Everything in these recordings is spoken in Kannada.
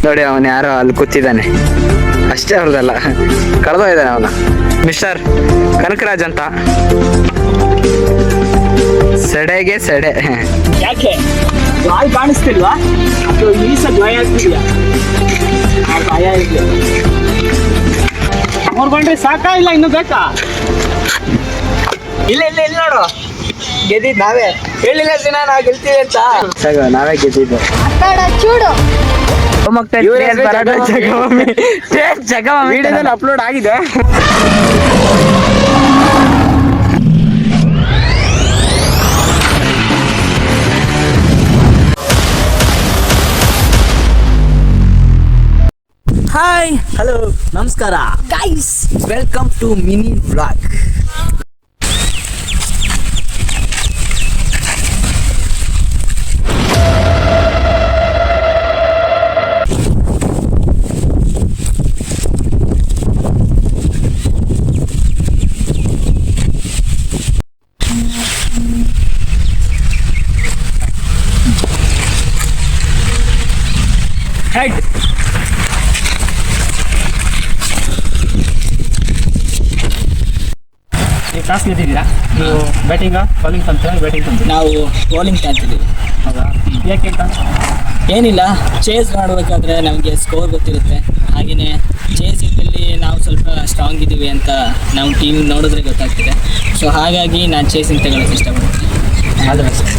ನೋಡಿ ಅವನು ಯಾರೋ ಅಲ್ಲಿ ಕೂತಿದ್ದಾನೆ, ಅಷ್ಟೇ ಅವ್ರದಲ್ಲ, ಕಳೆದೋಗಿದ್ದಾನೆ ಅವನ. ಮಿಸ್ಟರ್ ಕನಕರಾಜ್ ಅಂತ. ಸೆಡೆಗೆ ಸೆಡೆ. ಯಾಕೆ ಬಾಯಿ ಕಾಣಿಸ್ತಿಲ್ವಾ? ಅದು ಮೀಸ ಗಾಯ ಆಗ್ತಿದ್ಯಾ? ಗಾಯ ಇದೆಯಾ? ಅವ್ರು ಬಂದ್ರೆ ಸಾಕಾ ಇಲ್ಲ ಇನ್ನು ಬೇಕಾ? ಇಲ್ಲ ಇಲ್ಲ ಇಲ್ಲ ನೋಡು, ಗೆದ್ದಿದ್ ನಾವೇ. ಹೇಳಿಲ್ಲ ದಿನ ನಾವು ಗೆಲ್ತೀವಿ ಅಂತ. ನಾವೇ ಗೆದ್ದಿದ್ದು. ವಿಡಿಯೋದಲ್ಲಿ ಅಪ್ಲೋಡ್ ಆಗಿದೆ. ಹಾಯ್, ಹಲೋ, ನಮಸ್ಕಾರ guys, welcome to mini vlog. Head toss ಗೆದ್ದಿದ್ದೀರಾ ನೀವು? ಬ್ಯಾಟಿಂಗಾ ಬೌಲಿಂಗ್ ಅಂತ? ಬ್ಯಾಟಿಂಗ್ ಅಂತ. ನಾವು ಬೌಲಿಂಗ್ ತಾಂತಿದ್ದೀವಿ. ಹೌದಾ? ಯಾಕೆ ಅಂತ ಏನಿಲ್ಲ, ಚೇಸ್ ಮಾಡಬೇಕಾದ್ರೆ ನಮಗೆ ಸ್ಕೋರ್ ಗೊತ್ತಿರುತ್ತೆ. ಹಾಗೆಯೇ ಚೇಸ್ ಇದ್ದಲ್ಲಿ ನಾವು ಸ್ವಲ್ಪ ಸ್ಟ್ರಾಂಗ್ ಇದ್ದೀವಿ ಅಂತ ನಾವು ಟೀಮ್ ನೋಡಿದ್ರೆ ಗೊತ್ತಾಗ್ತಿದೆ. ಸೊ ಹಾಗಾಗಿ ನಾನು ಚೇಸಿಂಗ್ ತಗೊಳ್ಳೋಕೆ ಇಷ್ಟಪಡ್ತೀನಿ. All the best.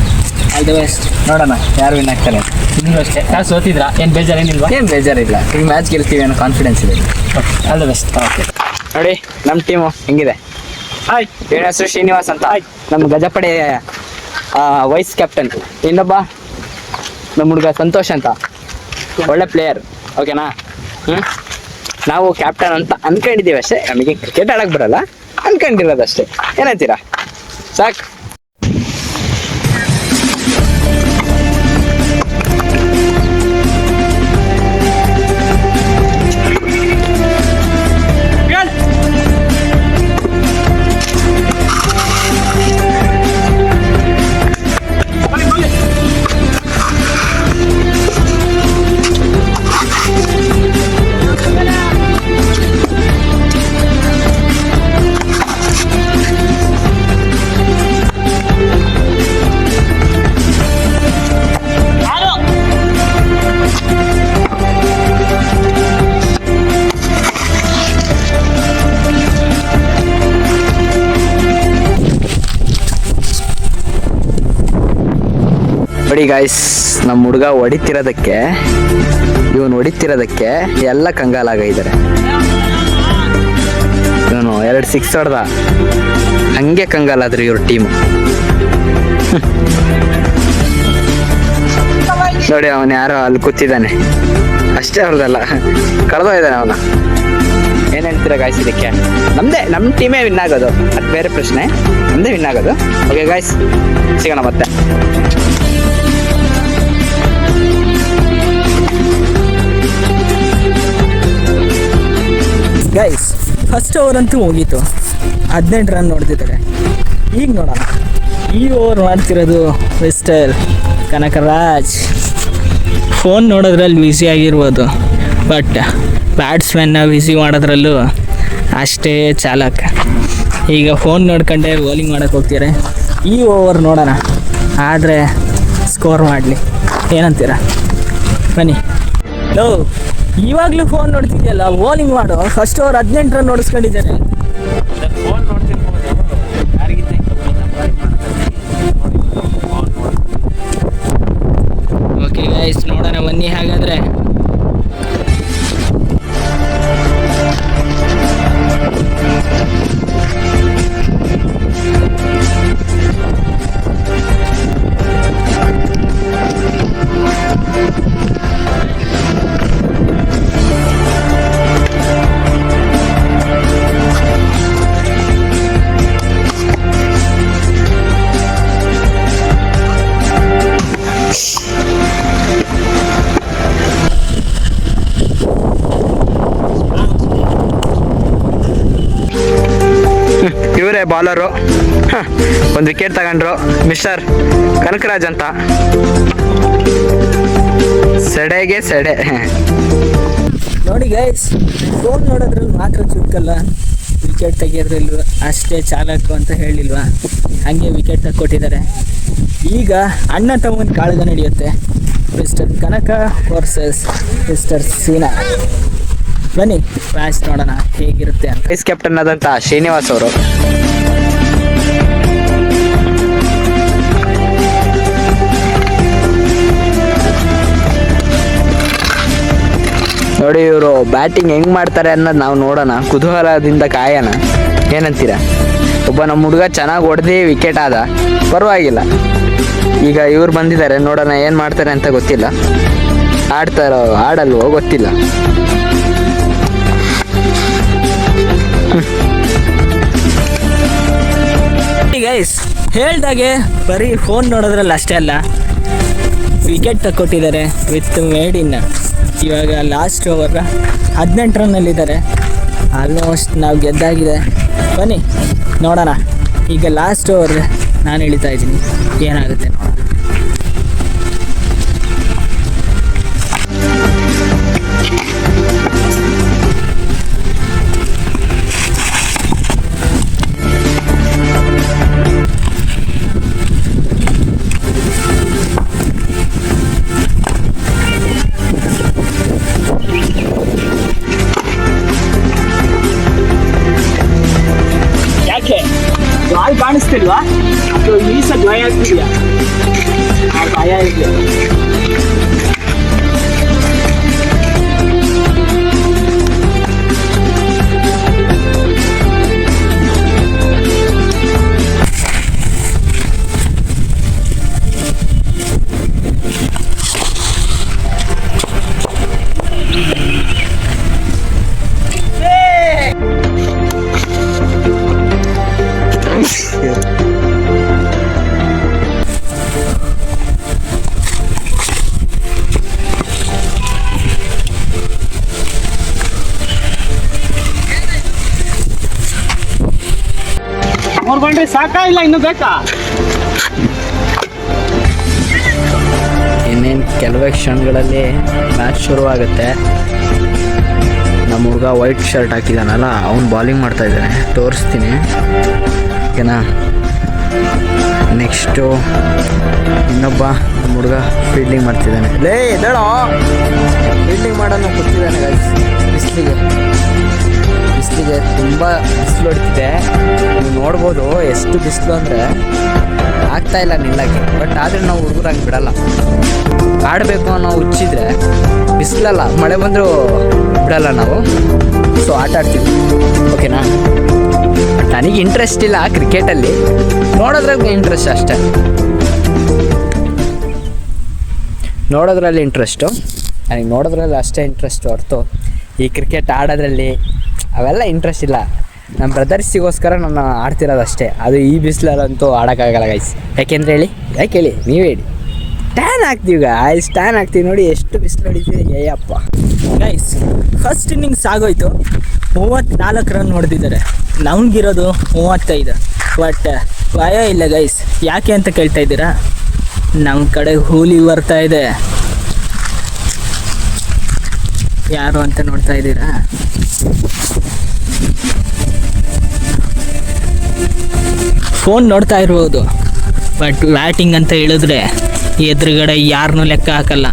All the best. ನೋಡೋಣ ಯಾರು ವಿನ್ ಆಗ್ತಾರೆ. ನಿಮಗೂ ಅಷ್ಟೇ. ಟಾಸ್ ಸೋತಿದ್ರಾ? ಏನು ಬೇಜಾರೇನಿಲ್ವಾ? ಏನು ಬೇಜಾರಿಲ್ಲ, ಈ ಮ್ಯಾಚ್ ಗೆಲ್ತೀವಿ ಅನ್ನೋ ಕಾನ್ಫಿಡೆನ್ಸ್ ಇದೆ. All the best. ಓಕೆ, ನೋಡಿ ನಮ್ಮ ಟೀಮು ಹೆಂಗಿದೆ. ಹಾಯ್, ಇವನ ಹೆಸರು ಶ್ರೀನಿವಾಸ್ ಅಂತ, ನಮ್ಮ ಗಜಪಡೆ ವೈಸ್ ಕ್ಯಾಪ್ಟನ್. ಇನ್ನೊಬ್ಬ ನಮ್ಮ ಹುಡುಗ ಸಂತೋಷ್ ಅಂತ, ಒಳ್ಳೆ ಪ್ಲೇಯರ್. ಓಕೆನಾ? ನಾವು ಕ್ಯಾಪ್ಟನ್ ಅಂತ ಅನ್ಕೊಂಡಿದ್ದೀವಿ ಅಷ್ಟೇ. ನಮಗೆ ಕ್ರಿಕೆಟ್ ಆಡಕ್ಕೆ ಬರಲ್ಲ, ಅನ್ಕೊಂಡಿರೋದಷ್ಟೇ. ಏನಂತೀರಾ? ಸಾಕು. ನೋಡಿ ಗಾಯ್ಸ್, ನಮ್ಮ ಹುಡುಗ ಹೊಡಿತಿರೋದಕ್ಕೆ, ಇವನು ಹೊಡಿತಿರೋದಕ್ಕೆ ಎಲ್ಲ ಕಂಗಾಲಾಗಿದ್ದಾರೆ. ಇವನು 2 6 ಹೊಡೆದ, ಹಂಗೆ ಕಂಗಾಲಾದ್ರು ಇವ್ರ ಟೀಮು. ನೋಡಿ ಅವನು ಯಾರೋ ಅಲ್ಲಿ ಕೂತಿದ್ದಾನೆ, ಅಷ್ಟೇ ಅವ್ರದಲ್ಲ, ಕಳೆದೋಗಿದ್ದಾನೆ ಅವನ. ಏನು ಹೇಳ್ತೀರಾ ಗಾಯ್ಸ್ ಇದಕ್ಕೆ? ನಮ್ಮ ಟೀಮೇ ವಿನ್ ಆಗೋದು, ಅದು ಬೇರೆ ಪ್ರಶ್ನೆ. ನಮ್ಮದೇ ವಿನ್ ಆಗೋದು. ಓಕೆ ಗಾಯ್ಸ್, ಸಿಗೋಣ ಮತ್ತೆ. ಗೈಸ್, ಫಸ್ಟ್ ಓವರ್ ಅಂತೂ ಮುಗೀತು, 18 ರನ್ ನೋಡ್ತಿದ್ದಾರೆ. ಈಗ ನೋಡೋಣ, ಈ ಓವರ್ ಮಾಡ್ತಿರೋದು ಮಿಸ್ಟರ್ ಕನಕರಾಜ್. ಫೋನ್ ನೋಡೋದ್ರಲ್ಲಿ ಬ್ಯುಸಿ ಆಗಿರ್ಬೋದು, ಬಟ್ ಬ್ಯಾಟ್ಸ್ಮನ್ನ ಬ್ಯುಸಿ ಮಾಡೋದ್ರಲ್ಲೂ ಅಷ್ಟೇ ಚಾಲಕ. ಈಗ ಫೋನ್ ನೋಡ್ಕೊಂಡೆ ಬೌಲಿಂಗ್ ಮಾಡೋಕ್ಕೆ ಹೋಗ್ತಾರೆ. ಈ ಓವರ್ ನೋಡೋಣ, ಆದರೆ ಸ್ಕೋರ್ ಮಾಡಲಿ. ಏನಂತೀರ? ಬನ್ನಿ. ಲೋ, ಇವಾಗಲೂ ಫೋನ್ ನೋಡ್ತಿದ್ಯಲ್ಲ, ಬೌಲಿಂಗ್ ಮಾಡು. ಫಸ್ಟ್ ಓವರ್ 18 ರನ್ ನೋಡಿಸ್ಕೊಂಡಿದ್ದೇನೆ. ಫೋನ್ ನೋಡ್ತಿರ್ಬೋದು, ಓಕೆ ಗೈಸ್, ನೋಡೋಣ ಬನ್ನಿ ಹಾಗಾದರೆ. ಇವರೇ ಬಾಲರು. ಒಂದು ವಿಕೆಟ್ ತಗೊಂಡ್ರು, ಮಿಸ್ಟರ್ ಕನಕರಾಜ್ ಅಂತ. ಸೆಡೆಗೆ ಸೆಡೆ. ನೋಡಿ ಗೈಸ್, ಫೋನ್ ನೋಡೋದ್ರಲ್ಲಿ ಮಾತ್ರ ಚುಕ್ಕಲ್ಲ, ವಿಕೆಟ್ ತೆಗಿಯೋದ್ರಲ್ವ ಅಷ್ಟೇ ಚಾಲಕು ಅಂತ ಹೇಳಿಲ್ವಾ, ಹಾಗೆ ವಿಕೆಟ್ ಕೊಟ್ಟಿದ್ದಾರೆ. ಈಗ ಅಣ್ಣ ತಮ್ಮನ ಕಾಳಗ ನಡೆಯುತ್ತೆ, ಮಿಸ್ಟರ್ ಕನಕ ವರ್ಸಸ್ ಮಿಸ್ಟರ್ ಸೀನಾ. ಬನ್ನಿ ಮ್ಯಾಚ್ ನೋಡೋಣ ಹೇಗಿರುತ್ತೆ ಅಂತ. ವೈಸ್ ಕ್ಯಾಪ್ಟನ್ ಆದಂಥ ಶ್ರೀನಿವಾಸ್ ಅವರು ನೋಡಿ, ಇವರು ಬ್ಯಾಟಿಂಗ್ ಹೆಂಗ್ ಮಾಡ್ತಾರೆ ಅನ್ನೋದು ನಾವು ನೋಡೋಣ, ಕುತೂಹಲದಿಂದ ಕಾಯೋಣ. ಏನಂತೀರ? ಒಬ್ಬ ನಮ್ಮ ಹುಡುಗ ಚೆನ್ನಾಗಿ ಹೊಡೆದು ವಿಕೆಟ್ ಆದ, ಪರವಾಗಿಲ್ಲ. ಈಗ ಇವ್ರು ಬಂದಿದ್ದಾರೆ, ನೋಡೋಣ ಏನು ಮಾಡ್ತಾರೆ ಅಂತ ಗೊತ್ತಿಲ್ಲ. ಆಡ್ತಾರೋ ಆಡಲ್ವೋ ಗೊತ್ತಿಲ್ಲ. ಗೈಸ್, ಹೇಳ್ದಾಗೆ ಬರೀ ಫೋನ್ ನೋಡೋದ್ರಲ್ಲಿ ಅಷ್ಟೇ ಅಲ್ಲ, ವಿಕೆಟ್ ತಕ್ಕೊಟ್ಟಿದ್ದಾರೆ ವಿತ್ ಮೇಡ್ ಇನ್. ಇವಾಗ ಲಾಸ್ಟ್ ಓವರ್ 18 ರನ್ನಲ್ಲಿದ್ದಾರೆ. ಆಲ್ಮೋಸ್ಟ್ ನಾವು ಗೆದ್ದಾಗಿದೆ. ಬನ್ನಿ ನೋಡೋಣ. ಈಗ ಲಾಸ್ಟ್ ಓವರ್ ನಾನು ಇಳಿತಾ ಇದ್ದೀನಿ, ಏನಾಗುತ್ತೆ ನೋಡೋಣ. ಬಾಲ್ ಕಾಣಿಸ್ತಿಲ್ವಾ? ಅದು ಈಸ ಭಯ ಆಗ್ತಿದ್ಯಾ? ಭಯ ಇದೆ. ಬಂದ್ರೆ ಸಾಕಾ ಇಲ್ಲ ಇನ್ನು ಬೇಕಾ? ಇನ್ನೇನು ಕೆಲವೇ ಕ್ಷಣಗಳಲ್ಲಿ ಮ್ಯಾಚ್ ಶುರುವಾಗುತ್ತೆ. ನಮ್ಮ ಹುಡುಗ ವೈಟ್ ಶರ್ಟ್ ಹಾಕಿದಾನಲ್ಲ, ಅವ್ನು ಬಾಲಿಂಗ್ ಮಾಡ್ತಾ ಇದ್ದಾನೆ, ತೋರಿಸ್ತೀನಿ ಓಕೆನಾ. ನೆಕ್ಸ್ಟು ಇನ್ನೊಬ್ಬ ನಮ್ಮ ಹುಡುಗ ಫೀಲ್ಡಿಂಗ್ ಮಾಡ್ತಿದ್ದಾನೆ. ಲೇ ಎದ್ದೇಳೋ, ಫೀಲ್ಡಿಂಗ್ ಮಾಡೋನು ಕೂತಿದ್ದಾನೆ ಗೈಸ್. ಬಿಸಿಲಿಗೆ ತುಂಬ ಬಿಸಿಲು ಹೊಡ್ತಿದೆ, ನೀವು ನೋಡ್ಬೋದು ಎಷ್ಟು ಬಿಸಿಲು ಅಂದರೆ ಆಗ್ತಾಯಿಲ್ಲ ನಿಲ್ಲಕ್ಕೆ. ಬಟ್ ಆದರೆ ನಾವು ಹುಡುಗರಾಗಿ ಬಿಡಲ್ಲ, ಆಡಬೇಕು ಅನ್ನೋ ಹುಚ್ಚಿದ್ರೆ ಬಿಸಿಲಲ್ಲ ಮಳೆ ಬಂದರೂ ಬಿಡಲ್ಲ ನಾವು. ಸೊ ಆಟ ಆಡ್ತೀವಿ ಓಕೆನಾ. ನನಗೆ ಇಂಟ್ರೆಸ್ಟ್ ಇಲ್ಲ ಕ್ರಿಕೆಟಲ್ಲಿ, ನೋಡೋದ್ರಾಗ ಇಂಟ್ರೆಸ್ಟ್ ಅಷ್ಟೇ, ನೋಡೋದ್ರಲ್ಲಿ ಇಂಟ್ರೆಸ್ಟು. ನನಗೆ ನೋಡೋದ್ರಲ್ಲಿ ಅಷ್ಟೇ ಇಂಟ್ರೆಸ್ಟು ಹೊರತು ಈ ಕ್ರಿಕೆಟ್ ಆಡೋದ್ರಲ್ಲಿ ಅವೆಲ್ಲ ಇಂಟ್ರೆಸ್ಟ್ ಇಲ್ಲ. ನಮ್ಮ ಬ್ರದರ್ಸಿಗೋಸ್ಕರ ನಾನು ಆಡ್ತಿರೋದು ಅಷ್ಟೇ. ಅದು ಈ ಬಿಸಿಲಲ್ಲಂತೂ ಆಡೋಕ್ಕಾಗಲ್ಲ ಗೈಸ್. ಯಾಕೆಂದ್ರೆ ಯಾಕೆ ಹೇಳಿ ನೀವೇ ಹೇಳಿ. ಟ್ಯಾನ್ ಹಾಕ್ತೀವಿ ಗೈಸ್, ಟ್ಯಾನ್ ಹಾಕ್ತೀವಿ. ನೋಡಿ ಎಷ್ಟು ಬಿಸಿಲು ಹೊಡಿತೀವಿ, ಏಯಪ್ಪ ಗೈಸ್. ಫಸ್ಟ್ ಇನ್ನಿಂಗ್ಸ್ ಆಗೋಯ್ತು, 34 ರನ್ ಹೊಡೆದಿದ್ದಾರೆ. ನಮ್ಗಿರೋದು 35. ಬಟ್ ಭಯ ಇಲ್ಲ ಗೈಸ್. ಯಾಕೆ ಅಂತ ಕೇಳ್ತಾ ಇದ್ದೀರಾ? ನಮ್ಮ ಕಡೆ ಹೂಲಿ ಬರ್ತಾ ಇದೆ. ಯಾರು ಅಂತ ನೋಡ್ತಾ ಇದ್ದೀರಾ? ಫೋನ್ ನೋಡ್ತಾ ಇರ್ಬೋದು, ಬಟ್ ಬ್ಯಾಟಿಂಗ್ ಅಂತ ಹೇಳಿದ್ರೆ ಎದುರುಗಡೆ ಯಾರನ್ನೂ ಲೆಕ್ಕ ಹಾಕಲ್ಲ.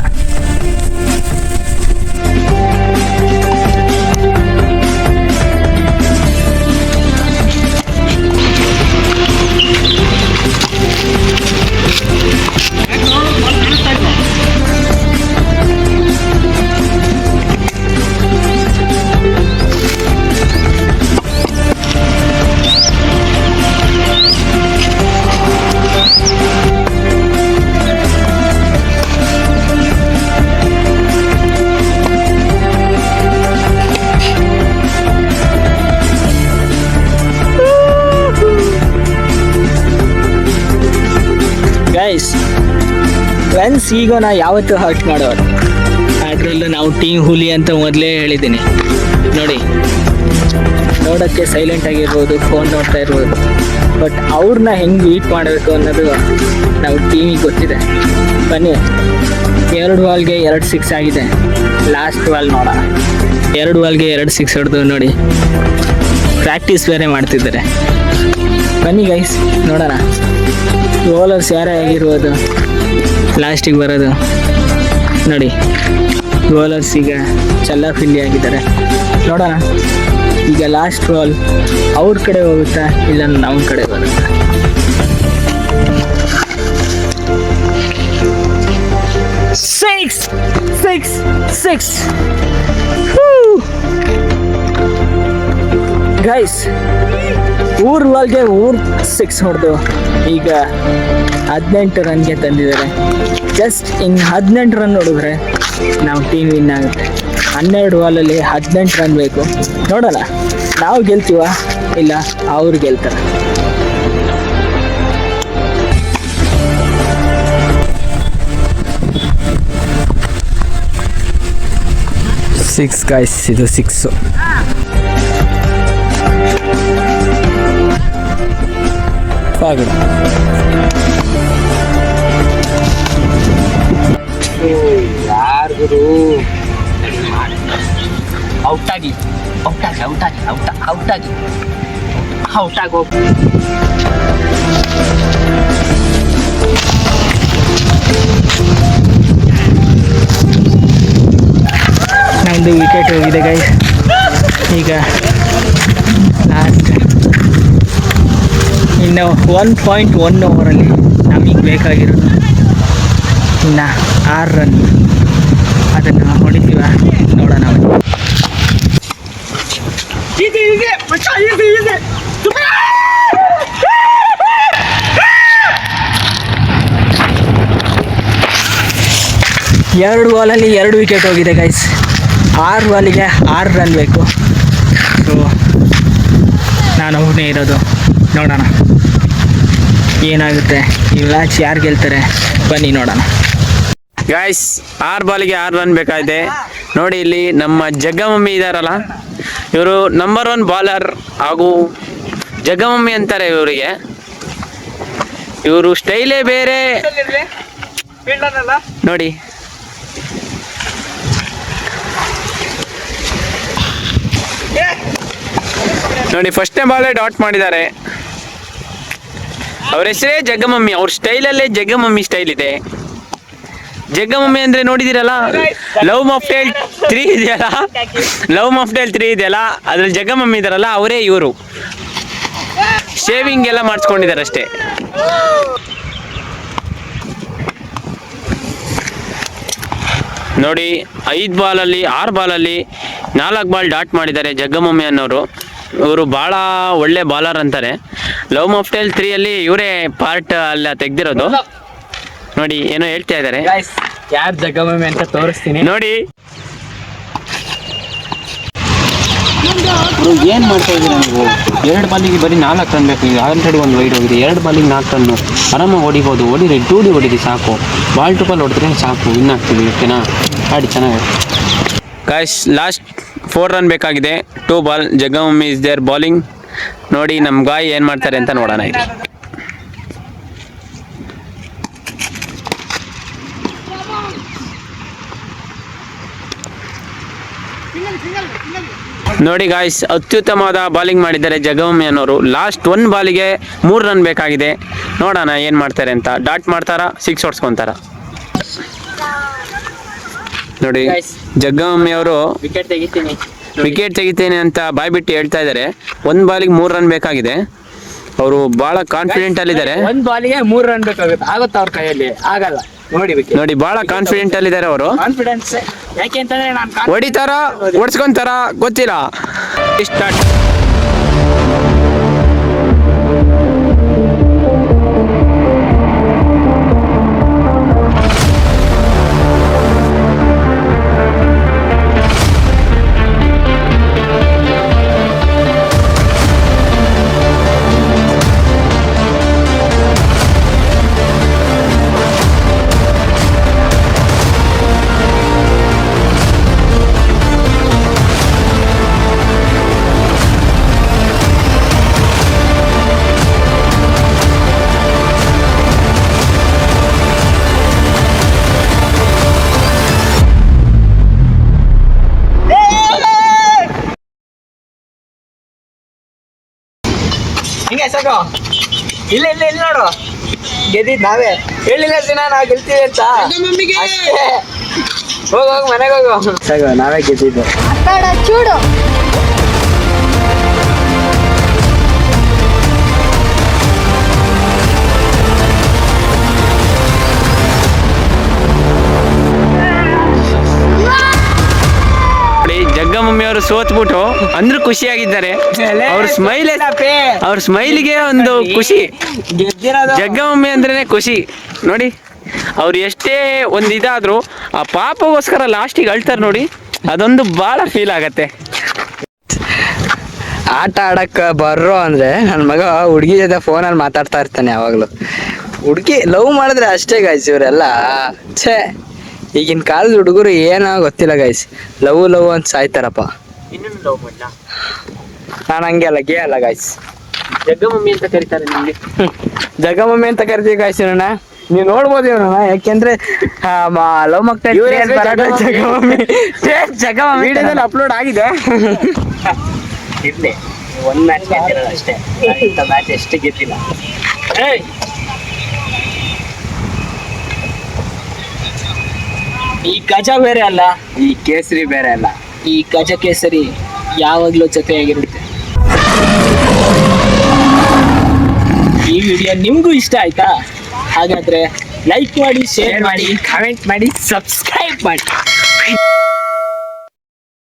ಗೈಸ್, ಫ್ರೆಂಡ್ಸ್, ಈಗ ನಾ ಯಾವತ್ತೂ ಹರ್ಟ್ ಮಾಡೋರು, ಅದರಲ್ಲೂ ನಾವು ಟೀಮ್ ಹುಲಿ ಅಂತ ಮೊದಲೇ ಹೇಳಿದ್ದೀನಿ. ನೋಡಿ, ನೋಡೋಕ್ಕೆ ಸೈಲೆಂಟ್ ಆಗಿರ್ಬೋದು, ಫೋನ್ ನೋಡ್ತಾ ಇರ್ಬೋದು, ಬಟ್ ಅವ್ರನ್ನ ಹೆಂಗೆ ಬೀಟ್ ಮಾಡಬೇಕು ಅನ್ನೋದು ನಾವು ಟೀಮಿಗೆ ಗೊತ್ತಿದೆ. ಬನ್ನಿ 2 ಬಾಲ್ಗೆ 2 ಸಿಕ್ಸ್ ಆಗಿದೆ. ಲಾಸ್ಟ್ ಬಾಲ್ ನೋಡೋಣ. 2 ಬಾಲ್ಗೆ 2 ಸಿಕ್ಸ್ ಹೊಡೆದು ನೋಡಿ. ಪ್ರಾಕ್ಟೀಸ್ ಬೇರೆ ಮಾಡ್ತಿದ್ದಾರೆ. ಬನ್ನಿ ಗೈಸ್ ನೋಡೋಣ ಬೌಲರ್ಸ್ ಯಾರೇ ಆಗಿರ್ಬೋದು ಲಾಸ್ಟಿಗೆ ಬರೋದು. ನೋಡಿ ಬೌಲರ್ಸ್ ಈಗ ಚಲ್ಲಾಪಿಲ್ಲಿ ಆಗಿದ್ದಾರೆ. ನೋಡೋಣ ಈಗ ಲಾಸ್ಟ್ ಬಾಲ್ ಅವ್ರ ಕಡೆ ಹೋಗುತ್ತಾ ಇಲ್ಲ ನಮ್ಮ ಕಡೆ ಬರುತ್ತಾ. Six six six guys, 3 ಬಾಲ್ಗೆ 3 six ಹೊಡೆದು ಈಗ 18 ರನ್ಗೆ ತಂದಿದ್ದಾರೆ. ಜಸ್ಟ್ ಇನ್ನು 18 ರನ್ ಹೊಡಿದ್ರೆ ನಾವು ಟೀಮ್ ವಿನ್ ಆಗುತ್ತೆ. 12 ಬಾಲಲ್ಲಿ 18 ರನ್ ಬೇಕು. ನೋಡೋಣ ನಾವು ಗೆಲ್ತೀವ ಇಲ್ಲ ಅವ್ರು ಗೆಲ್ತಾರೆ. ಸಿಕ್ಸ್ ಗೈಸ್, ಇದು ಸಿಕ್ಸು. ಯಾರು ಔಟಾಗಿ ಔಟಾಗಿ ಔಟಾಗಿ ಔಟಾಗಿ ಔಟಾಗಿ ಹೋಗಿ ನಮ್ಮದು ವಿಕೆಟ್ ಹೋಗಿದೆ ಗೈಸ್. ಈಗ ಲಾಸ್ಟ್ ಇನ್ನು 1.1 ಓವರಲ್ಲಿ ನಮಗೆ ಬೇಕಾಗಿರೋದು ಇನ್ನು 6 ರನ್. ಅದನ್ನು ಹೊಡಿತೀವ ನೋಡೋಣ. ಎರಡು ಬಾಲಲ್ಲಿ 2 ವಿಕೆಟ್ ಹೋಗಿದೆ ಗೈಸ್. 6 ಬಾಲಿಗೆ 6 ರನ್ ಬೇಕು. ಸೊ ನಾನು ಒಬ್ಬನೇ ಇರೋದು. ನೋಡೋಣ ಏನಾಗುತ್ತೆ, ಈ ಮ್ಯಾಚ್ ಯಾರು ಗೆಲ್ತಾರೆ ಬನ್ನಿ ನೋಡೋಣ. ಗಾಯ್ಸ್ 6 ಬಾಲಿಗೆ 6 ರನ್ ಬೇಕಾಗಿದೆ. ನೋಡಿ ಇಲ್ಲಿ ನಮ್ಮ ಜಗ್ಗಮಮ್ಮಿ ಇದಾರಲ್ಲ, ಇವರು ನಂಬರ್ 1 ಬಾಲರ್ ಹಾಗೂ ಜಗ್ಗಮಮ್ಮಿ ಅಂತಾರೆ ಇವರಿಗೆ. ಇವರು ಸ್ಟೈಲೇ ಬೇರೆ ನೋಡಿ. ನೋಡಿ ಫಸ್ಟ್ನೇ ಬಾಲೇ ಡಾಟ್ ಮಾಡಿದ್ದಾರೆ. ಅವ್ರ ಹೆಸರೇ ಜಗ್ಗಮಮ್ಮಿ. ಅವ್ರ ಸ್ಟೈಲಲ್ಲೇ ಜಗ್ಗಮಮ್ಮಿ ಸ್ಟೈಲ್ ಇದೆ. ಜಗ್ಗಮಮ್ಮಿ ಅಂದ್ರೆ ನೋಡಿದಿರಲ್ಲ, ಲವ್ ಮಾಫ್ಟೇಲ್ 3 ಇದೆಯಲ್ಲ, ಲವ್ ಮಾಫ್ಟೇಲ್ 3 ಇದೆಯಲ್ಲ, ಅದ್ರಲ್ಲಿ ಜಗ್ಗಮಮ್ಮಿ ಇದಾರಲ್ಲ ಅವರೇ ಇವರು. ಶೇವಿಂಗ್ ಎಲ್ಲ ಮಾಡಿಸ್ಕೊಂಡಿದ್ದಾರೆ ಅಷ್ಟೇ. ನೋಡಿ 5 ಬಾಲಲ್ಲಿ 6 ಬಾಲಲ್ಲಿ 4 ಬಾಲ್ ಡಾಟ್ ಮಾಡಿದ್ದಾರೆ ಜಗ್ಗಮಮ್ಮಿ ಅನ್ನೋರು. ಇವರು ಭಾಳ ಒಳ್ಳೆ ಬಾಲರ್ ಅಂತಾರೆ. ಲವ್ ಮಾಫ್ಟೇಲ್ 3 ಅಲ್ಲಿ ಇವರೇ ಪಾರ್ಟ್ ಅಲ್ಲ ತೆಗ್ದಿರೋದು. ನೋಡಿ ಏನೋ ಹೇಳ್ತಾ ಇದ್ದಾರೆ. ಯಾರು ಜಗ್ಗಮಮ್ಮಿ ಅಂತ ತೋರಿಸ್ತೀನಿ ನೋಡಿ. ಏನು ಮಾಡ್ತಾ ಇದ್ದೀರಾ ನೀವು? 2 ಬಾಲಿಗೆ ಬರೀ 4 ರನ್ ಬೇಕು. ಆಲ್ರೆಡಿ 1 ವೈಡ್ ಹೋಗಿದೆ. 2 ಬಾಲಿಗೆ 4 ರನ್ನು ಆರಾಮಾಗಿ ಹೊಡಿಬೋದು. ಹೊಡಿರಿ, 2D ಹೊಡಿರಿ ಸಾಕು. ಬಾಲ್ ಟು ಬಾಲ್ ಹೊಡೆದ್ರೆ ಸಾಕು, ವಿನ್ ಆಗ್ತೀವಿ. ಓಕೆನಾ? ಆಡಿ ಚೆನ್ನಾಗಿ. ಗಾಯ್ಸ್ ಲಾಸ್ಟ್ 4 ರನ್ ಬೇಕಾಗಿದೆ. 2 ಬಾಲ್. ಜಗ್ಗಮಮ್ಮಿ ಇಸ್ ದೇರ್ ಬಾಲಿಂಗ್. ನೋಡಿ ನಮ್ಮ ಗಾಯ್ ಏನು ಮಾಡ್ತಾರೆ ಅಂತ ನೋಡೋಣ ಇಲ್ಲಿ. ನೋಡಿ ಗಾಯ್ಸ್ ಅತ್ಯುತ್ತಮವಾದ ಬಾಲಿಂಗ್ ಮಾಡಿದ್ದಾರೆ ಜಗ್ಗಮಮ್ಮಿ ಅನ್ನೋರು. ಲಾಸ್ಟ್ 1 ಬಾಲಿಗೆ 3 ರನ್ ಬೇಕಾಗಿದೆ. ನೋಡೋಣ ಏನು ಮಾಡ್ತಾರೆ ಅಂತ. ಡಾಟ್ ಮಾಡ್ತಾರಾ, 6 ಹೊಡ್ಸ್ಕೊಂತಾರ. ನೋಡಿ ಜಗ್ಗಮಮ್ಮಿ ಅವರು ವಿಕೆಟ್ ತೆಗಿತೀನಿ ಅಂತ ಬಾಯ್ಬಿಟ್ಟು ಹೇಳ್ತಾ ಇದ್ದಾರೆ. 1 ಬಾಲಿಗೆ 3 ರನ್ ಬೇಕಾಗಿದೆ. ಅವರು ಬಹಳ ಕಾನ್ಫಿಡೆಂಟ್ ಅಲ್ಲಿದ್ದಾರೆ. 1 ಬಾಲಿಗೆ 3 ರನ್ ಬೇಕಾಗುತ್ತೆ. ಆಗುತ್ತಾ ಅವ್ರ ಕೈಯಲ್ಲಿ? ಆಗಲ್ಲ. ನೋಡಿ ಬಹಳ ಕಾನ್ಫಿಡೆಂಟ್ ಅಲ್ಲಿದ್ದಾರೆ ಅವರು. ಕಾನ್ಫಿಡೆನ್ಸ್ ಯಾಕೆ ಅಂತಂದ್ರೆ ನಾನು ಹೊಡಿತಾರ ಹೊಡ್ಸ್ಕೊಂತಾರ ಗೊತ್ತಿಲ್ಲ. ಸ್ಟಾರ್ಟ್. ಹಂಗೆ ಸಾಕು. ಇಲ್ಲ ಇಲ್ಲ ಇಲ್ಲಿ ನೋಡು, ಗೆದ್ದಿದ್ ನಾವೇ. ಹೇಳಿಲ್ಲ ಸಿನ ನಾವು ಗೆಲ್ತೀವಿ ಅಂತ. ಅಷ್ಟೇ. ಹೋಗ್ ಮನೆಗೆ ಹೋಗು. ಸಾಕು, ನಾವೇ ಗೆದ್ದಿದ್ದು. చూడు ಜಗ್ಗಮಮ್ಮಿ ಅವರು ಸೋತ್ಬಿಟ್ಟು ಅಂದ್ರೂ ಖುಷಿಯಾಗಿದ್ದಾರೆ. ಅವ್ರ ಸ್ಮೈಲಿಗೆ ಒಂದು ಖುಷಿ. ಜಗ್ಗಮಮ್ಮಿ ಅಂದ್ರೇನೆ ಖುಷಿ ನೋಡಿ. ಅವ್ರು ಎಷ್ಟೇ ಒಂದು ಇದಾದ್ರು ಆ ಪಾಪಗೋಸ್ಕರ ಲಾಸ್ಟಿಗೆ ಅಳ್ತಾರೆ ನೋಡಿ, ಅದೊಂದು ಭಾಳ ಫೀಲ್ ಆಗತ್ತೆ. ಆಟ ಆಡಕ್ಕೆ ಬರ್ರೋ ಅಂದ್ರೆ ನನ್ನ ಮಗ ಹುಡುಗಿ ಜೊತೆ ಫೋನಲ್ಲಿ ಮಾತಾಡ್ತಾ ಇರ್ತಾನೆ ಯಾವಾಗಲೂ. ಹುಡುಗಿ ಲವ್ ಮಾಡಿದ್ರೆ ಅಷ್ಟೇ ಗಾಯ್ಸ್ ಇವರೆಲ್ಲ. ಛೇ, ಈಗಿನ ಕಾಲದ ಹುಡುಗರು ಏನೋ ಗೊತ್ತಿಲ್ಲ ಗೈಸ್. ಲವ್ ಅಂತ ಸಾಯ್ತಾರಪ್ಪ. ಇನ್ನೊಂದು ಲವ್ ಮಾಡಲ್ಲ, ನಾನು ಹಂಗೆ ಅಲ್ಲ, ಗೇ ಅಲ್ಲ ಗೈಸ್. ಜಗ್ಗಮಮ್ಮಿ ಅಂತ ಕರೀತಾರೆ ನಿಮಗೆ. ಜಗಮಮ್ಮಿ ಅಂತ ಕರಿತೀವಿ ಗಾಯ್ಸ್ ಇವನನ್ನ. ನೀವು ನೋಡ್ಬೋದು ಇವನನ್ನ, ಯಾಕೆಂದ್ರೆ ಲವ್ ಮಕ್ತ ಜಗಮಮ್ಮಿ ವಿಡಿಯೋದಲ್ಲಿ ಅಪ್ಲೋಡ್ ಆಗಿದೆ. ಇರ್ಲಿ, ಒಂದು ಮ್ಯಾಚ್ ಗೆದ್ದಿರೋದು ಅಷ್ಟೇ, ಇಂಥ ಮ್ಯಾಚ್ ಎಷ್ಟು ಗೆದ್ದಿಲ್ಲ. ಈ ಗಜ ಬೇರೆ ಅಲ್ಲ, ಈ ಕೇಸರಿ ಬೇರೆ ಅಲ್ಲ. ಈ ಗಜ ಕೇಸರಿ ಯಾವಾಗಲೂ ಜೊತೆಯಾಗಿರುತ್ತೆ. ಈ ವಿಡಿಯೋ ನಿಮಗೂ ಇಷ್ಟ ಆಯ್ತಾ? ಹಾಗಾದ್ರೆ ಲೈಕ್ ಮಾಡಿ, ಶೇರ್ ಮಾಡಿ, ಕಮೆಂಟ್ ಮಾಡಿ, ಸಬ್ಸ್ಕ್ರೈಬ್ ಮಾಡಿ.